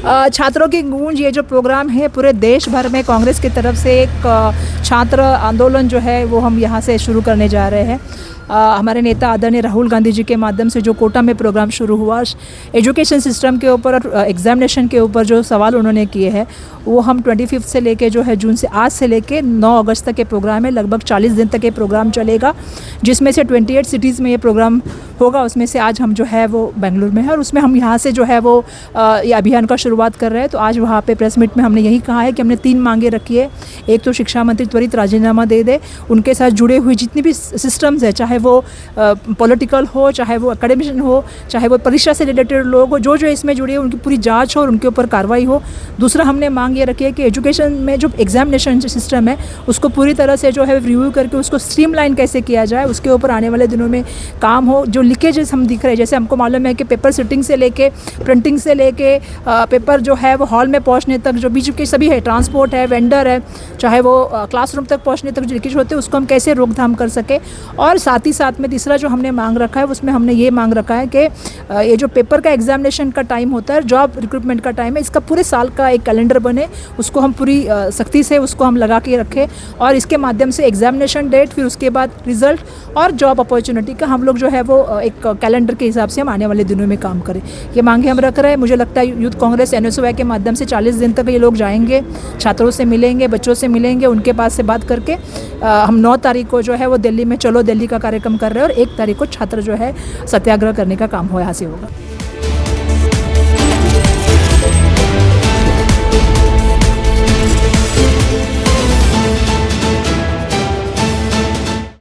छात्रों की गूंज ये जो प्रोग्राम है पूरे देश भर में कांग्रेस की तरफ से एक छात्र आंदोलन जो है वो हम यहाँ से शुरू करने जा रहे हैं। हमारे नेता आदरणीय राहुल गांधी जी के माध्यम से जो कोटा में प्रोग्राम शुरू हुआ, एजुकेशन सिस्टम के ऊपर और एग्जामिनेशन के ऊपर जो सवाल उन्होंने किए हैं वो हम 25 से लेके जो है जून से आज से लेके 9 अगस्त तक के प्रोग्राम है। लगभग 40 दिन तक ये प्रोग्राम चलेगा, जिसमें से 28 सिटीज़ में ये प्रोग्राम होगा। उसमें से आज हम जो है वो बेंगलुरु में है और उसमें हम यहाँ से जो है वो ये अभियान का शुरुआत कर रहे हैं। तो आज वहाँ पे प्रेस मीट में हमने यही कहा है कि हमने 3 मांगे रखी है। एक तो शिक्षा मंत्री त्वरित राजीनामा दे दे, उनके साथ जुड़े हुए जितनी भी सिस्टम्स है, चाहे वो पॉलिटिकल हो, चाहे वो एकेडमिशियन हो, चाहे वो परीक्षा से रिलेटेड लोग हो, जो जो इसमें जुड़े हैं उनकी पूरी जांच हो और उनके ऊपर कार्रवाई हो। दूसरा हमने मांग ये रखी है कि एजुकेशन में जो एग्जामिनेशन सिस्टम है उसको पूरी तरह से जो है रिव्यू करके उसको स्ट्रीमलाइन कैसे किया जाए, उसके ऊपर आने वाले दिनों में काम हो। जो लीकेजेस हम दिख रहे हैं, जैसे हमको मालूम है कि पेपर सिटिंग से लेके प्रिंटिंग से लेके पेपर जो है वो हॉल में पहुंचने तक जो बीच के सभी है, ट्रांसपोर्ट है, वेंडर है, चाहे वो क्लासरूम तक पहुंचने तक जो लीकेज होते हैं उसको हम कैसे रोकथाम कर सके। और साथ ही साथ में तीसरा जो हमने मांग रखा है उसमें हमने ये मांग रखा है कि ये जो पेपर का एग्जामिनेशन का टाइम होता है, जॉब रिक्रूटमेंट का टाइम है, इसका पूरे साल का एक कैलेंडर बने, उसको हम पूरी सख्ती से उसको हम लगा के रखें और इसके माध्यम से एग्जामिनेशन डेट, फिर उसके बाद रिजल्ट और जॉब अपॉर्चुनिटी का हम लोग जो है वो एक कैलेंडर के हिसाब से हम आने वाले दिनों में काम करें। ये मांगे हम रख रहे हैं। मुझे लगता है यूथ कांग्रेस NSY के माध्यम से 40 दिन तक ये लोग जाएंगे, छात्रों से मिलेंगे, बच्चों से मिलेंगे, उनके पास से बात करके हम 9 तारीख को जो है वो दिल्ली में चलो दिल्ली का कार्यक्रम कर रहे हैं और 1 तारीख को छात्र जो है सत्याग्रह करने का काम हो यहाँ से होगा।